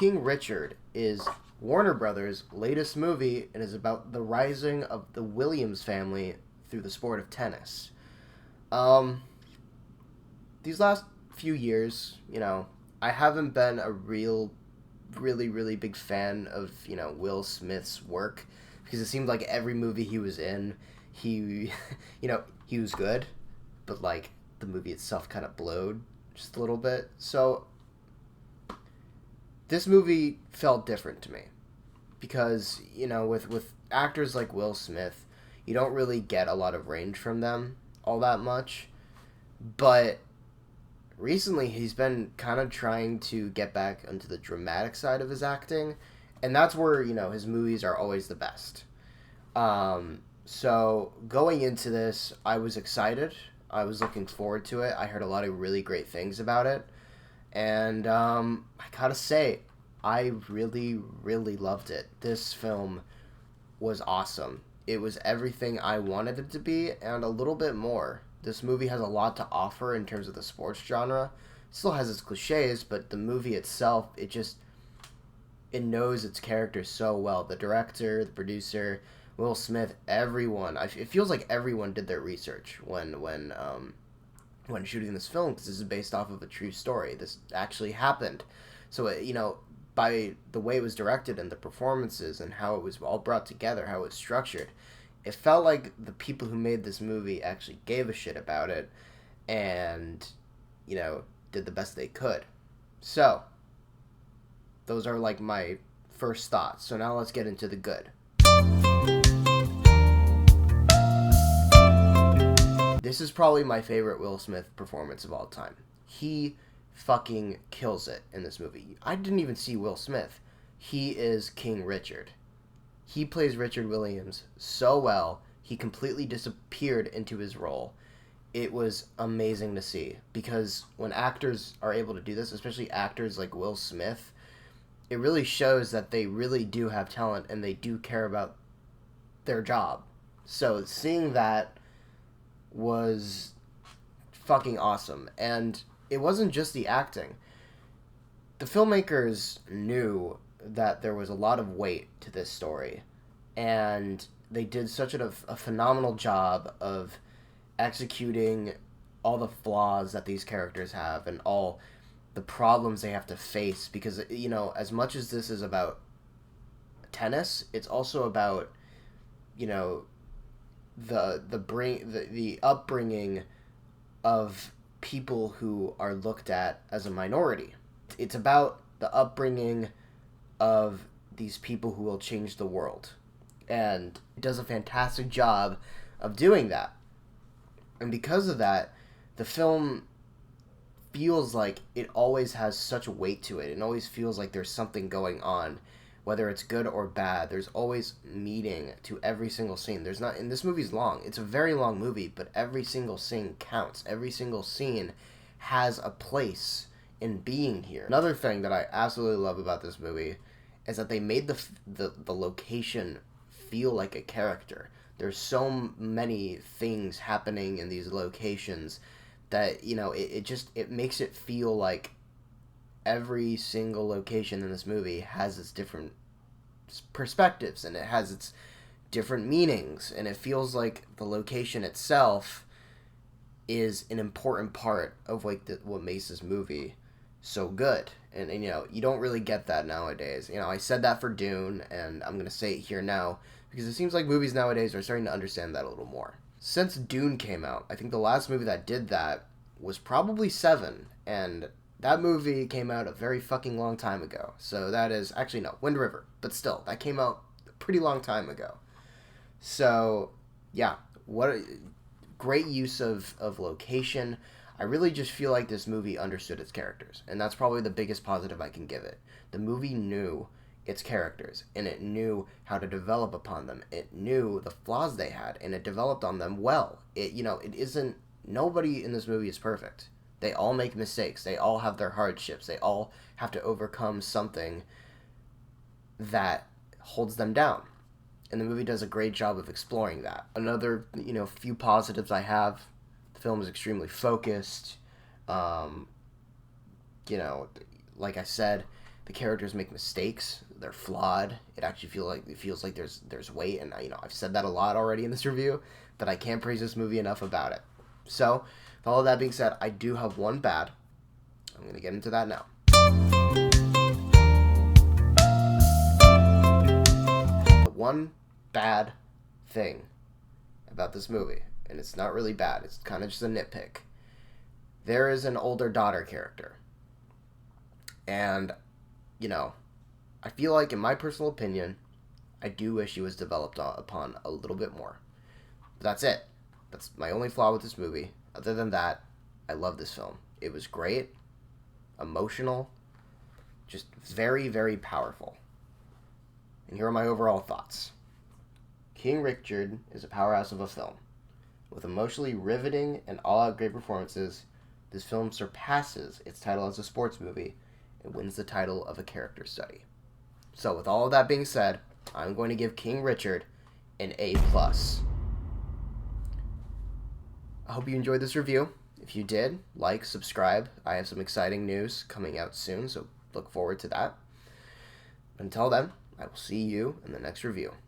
King Richard is Warner Brothers' latest movie and is about the rising of the Williams family through the sport of tennis. Um, these last few years, I haven't been a really big fan of, Will Smith's work because it seemed like every movie he was in, he, he was good, but like the movie itself kind of blowed just a little bit. So this movie felt different to me because, with actors like Will Smith, you don't really get a lot of range from them all that much. But recently he's been kind of trying to get back into the dramatic side of his acting, and that's where, his movies are always the best. So going into this, I was excited. I was looking forward to it. I heard a lot of really great things about it. And I gotta say, I really loved it. This film was awesome. It was everything I wanted it to be and a little bit more. This movie has a lot to offer in terms of the sports genre. It still has its cliches, but the movie itself, it knows its characters so well. The director, the producer, Will Smith, everyone. It feels like everyone did their research when shooting this film, because this is based off of a true story. This actually happened. So, by the way it was directed and the performances and how it was all brought together, how it was structured, it felt like the people who made this movie actually gave a shit about it and, did the best they could. So, those are like my first thoughts. So now let's get into the good. This is probably my favorite Will Smith performance of all time. He fucking kills it in this movie. I didn't even see Will Smith. He is King Richard. He plays Richard Williams so well. He completely disappeared into his role. It was amazing to see, because when actors are able to do this, especially actors like Will Smith, it really shows that they really do have talent and they do care about their job. So seeing that was fucking awesome. And it wasn't just the acting. The filmmakers knew that there was a lot of weight to this story, and they did such a phenomenal job of executing all the flaws that these characters have and all the problems they have to face, because, as much as this is about tennis, it's also about, the upbringing of people who are looked at as a minority. It's about the upbringing of these people who will change the world. And it does a fantastic job of doing that. And because of that, the film feels like it always has such weight to it. It always feels like there's something going on. Whether it's good or bad, there's always meaning to every single scene. And this movie's long. It's a very long movie, but every single scene counts. Every single scene has a place in being here. Another thing that I absolutely love about this movie is that they made the location feel like a character. There's so many things happening in these locations that, it makes it feel like every single location in this movie has its different perspectives, and it has its different meanings, and it feels like the location itself is an important part of what makes this movie so good. And you don't really get that nowadays. I said that for Dune, and I'm going to say it here now, because it seems like movies nowadays are starting to understand that a little more. Since Dune came out, I think the last movie that did that was probably Seven, and that movie came out a very fucking long time ago. So that is, actually no, Wind River, but still, that came out a pretty long time ago. So, yeah, what a great use of location. I really just feel like this movie understood its characters, and that's probably the biggest positive I can give it. The movie knew its characters, and it knew how to develop upon them. It knew the flaws they had, and it developed on them well. Nobody in this movie is perfect. They all make mistakes. They all have their hardships. They all have to overcome something that holds them down. And the movie does a great job of exploring that. Another, few positives I have: the film is extremely focused. Like I said, The characters make mistakes. They're flawed. It actually feels like there's weight, and I've said that a lot already in this review, but I can't praise this movie enough about it. So, with all of that being said, I do have one bad. I'm going to get into that now. The one bad thing about this movie, and it's not really bad, it's kind of just a nitpick. There is an older daughter character. And, I feel like, in my personal opinion, I do wish she was developed upon a little bit more. But that's it. That's my only flaw with this movie. Other than that, I love this film. It was great, emotional, just very, very powerful. And here are my overall thoughts. King Richard is a powerhouse of a film. With emotionally riveting and all-out great performances, this film surpasses its title as a sports movie and wins the title of a character study. So with all of that being said, I'm going to give King Richard an A+. I hope you enjoyed this review. If you did, like, subscribe. I have some exciting news coming out soon, so look forward to that. Until then, I will see you in the next review.